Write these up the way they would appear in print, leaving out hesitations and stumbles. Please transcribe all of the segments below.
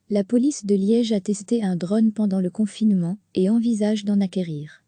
La police de Liège a testé un drone pendant le confinement et envisage d'en acquérir.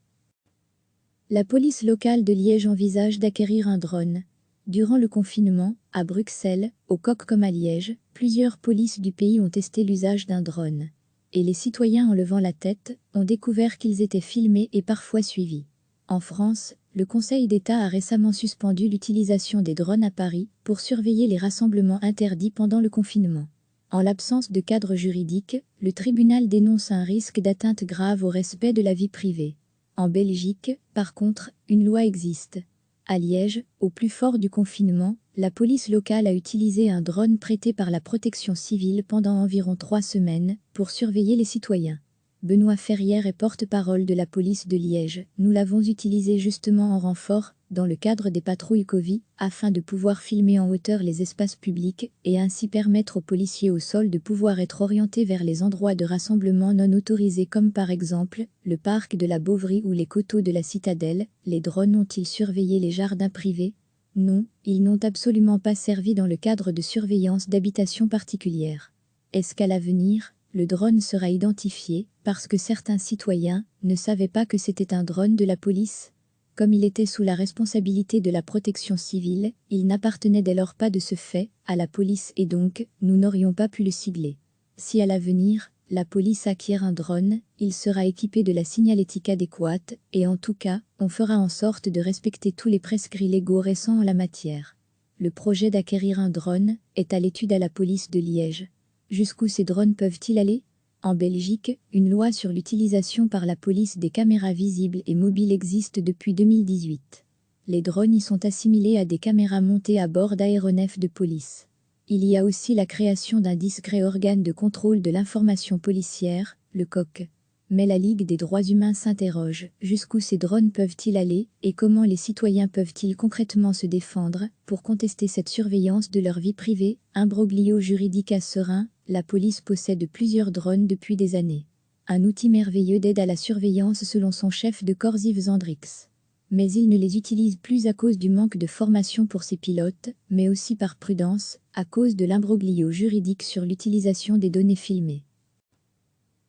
La police locale de Liège envisage d'acquérir un drone. Durant le confinement, à Bruxelles, au Coq comme à Liège, plusieurs polices du pays ont testé l'usage d'un drone. Et les citoyens en levant la tête, ont découvert qu'ils étaient filmés et parfois suivis. En France, le Conseil d'État a récemment suspendu l'utilisation des drones à Paris pour surveiller les rassemblements interdits pendant le confinement. En l'absence de cadre juridique, le tribunal dénonce un risque d'atteinte grave au respect de la vie privée. En Belgique, par contre, une loi existe. À Liège, au plus fort du confinement, la police locale a utilisé un drone prêté par la protection civile pendant environ 3 semaines pour surveiller les citoyens. Benoît Ferrière est porte-parole de la police de Liège. Nous l'avons utilisé justement en renfort, dans le cadre des patrouilles Covid, afin de pouvoir filmer en hauteur les espaces publics et ainsi permettre aux policiers au sol de pouvoir être orientés vers les endroits de rassemblement non autorisés comme par exemple le parc de la Beauvrie ou les coteaux de la Citadelle. Les drones ont-ils surveillé les jardins privés? Non, ils n'ont absolument pas servi dans le cadre de surveillance d'habitations particulières. Est-ce qu'à l'avenir, le drone sera identifié parce que certains citoyens ne savaient pas que c'était un drone de la police? Comme il était sous la responsabilité de la protection civile, il n'appartenait dès lors pas de ce fait à la police et donc, nous n'aurions pas pu le cibler. Si à l'avenir, la police acquiert un drone, il sera équipé de la signalétique adéquate et en tout cas, on fera en sorte de respecter tous les prescrits légaux récents en la matière. Le projet d'acquérir un drone est à l'étude à la police de Liège. Jusqu'où ces drones peuvent-ils aller? En Belgique, une loi sur l'utilisation par la police des caméras visibles et mobiles existe depuis 2018. Les drones y sont assimilés à des caméras montées à bord d'aéronefs de police. Il y a aussi la création d'un discret organe de contrôle de l'information policière, le COC. Mais la Ligue des droits humains s'interroge, jusqu'où ces drones peuvent-ils aller et comment les citoyens peuvent-ils concrètement se défendre pour contester cette surveillance de leur vie privée? Imbroglio juridique à Serein, la police possède plusieurs drones depuis des années. Un outil merveilleux d'aide à la surveillance selon son chef de corps Yves Zandrix. Mais il ne les utilise plus à cause du manque de formation pour ses pilotes, mais aussi par prudence, à cause de l'imbroglio juridique sur l'utilisation des données filmées.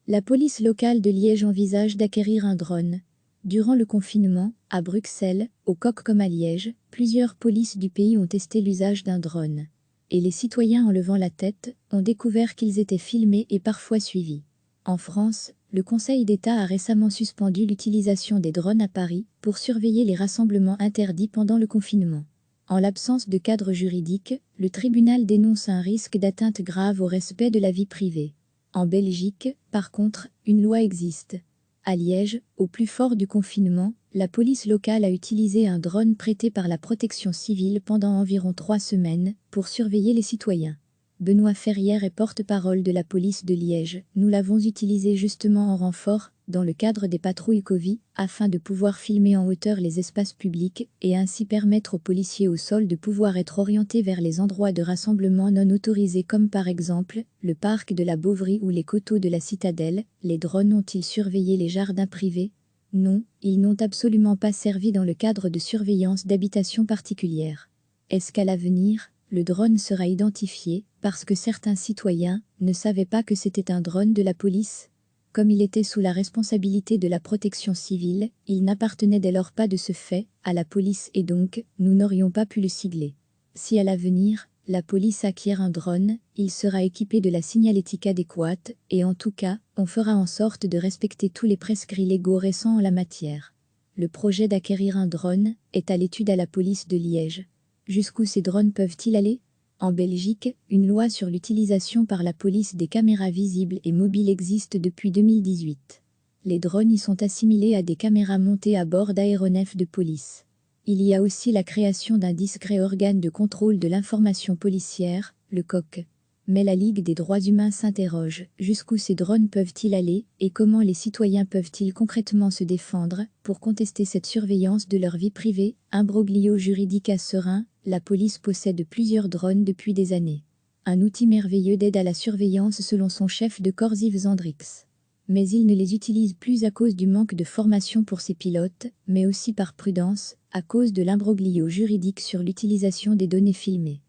La police locale de Liège envisage d'acquérir un drone. Durant le confinement, à Bruxelles, au Coq comme à Liège, plusieurs polices du pays ont testé l'usage d'un drone. Et les citoyens en levant la tête, ont découvert qu'ils étaient filmés et parfois suivis. En France, le Conseil d'État a récemment suspendu l'utilisation des drones à Paris pour surveiller les rassemblements interdits pendant le confinement. En l'absence de cadre juridique, le tribunal dénonce un risque d'atteinte grave au respect de la vie privée. En Belgique, par contre, une loi existe. À Liège, au plus fort du confinement, la police locale a utilisé un drone prêté par la protection civile pendant environ 3 semaines pour surveiller les citoyens. Benoît Ferrière est porte-parole de la police de Liège. Nous l'avons utilisé justement en renfort, dans le cadre des patrouilles Covid, afin de pouvoir filmer en hauteur les espaces publics et ainsi permettre aux policiers au sol de pouvoir être orientés vers les endroits de rassemblement non autorisés comme par exemple le parc de la Beauvrie ou les coteaux de la Citadelle. Les drones ont-ils surveillé les jardins privés? Non, ils n'ont absolument pas servi dans le cadre de surveillance d'habitations particulières. Est-ce qu'à l'avenir, le drone sera identifié parce que certains citoyens ne savaient pas que c'était un drone de la police? Comme il était sous la responsabilité de la protection civile, il n'appartenait dès lors pas de ce fait à la police et donc, nous n'aurions pas pu le cibler. Si à l'avenir, la police acquiert un drone, il sera équipé de la signalétique adéquate et en tout cas, on fera en sorte de respecter tous les prescrits légaux récents en la matière. Le projet d'acquérir un drone est à l'étude à la police de Liège. Jusqu'où ces drones peuvent-ils aller? En Belgique, une loi sur l'utilisation par la police des caméras visibles et mobiles existe depuis 2018. Les drones y sont assimilés à des caméras montées à bord d'aéronefs de police. Il y a aussi la création d'un discret organe de contrôle de l'information policière, le COC. Mais la Ligue des droits humains s'interroge, jusqu'où ces drones peuvent-ils aller et comment les citoyens peuvent-ils concrètement se défendre pour contester cette surveillance de leur vie privée? Imbroglio juridique à Serein, la police possède plusieurs drones depuis des années. Un outil merveilleux d'aide à la surveillance selon son chef de corps Yves Zandrix. Mais il ne les utilise plus à cause du manque de formation pour ses pilotes, mais aussi par prudence, à cause de l'imbroglio juridique sur l'utilisation des données filmées.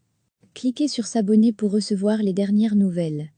Cliquez sur s'abonner pour recevoir les dernières nouvelles.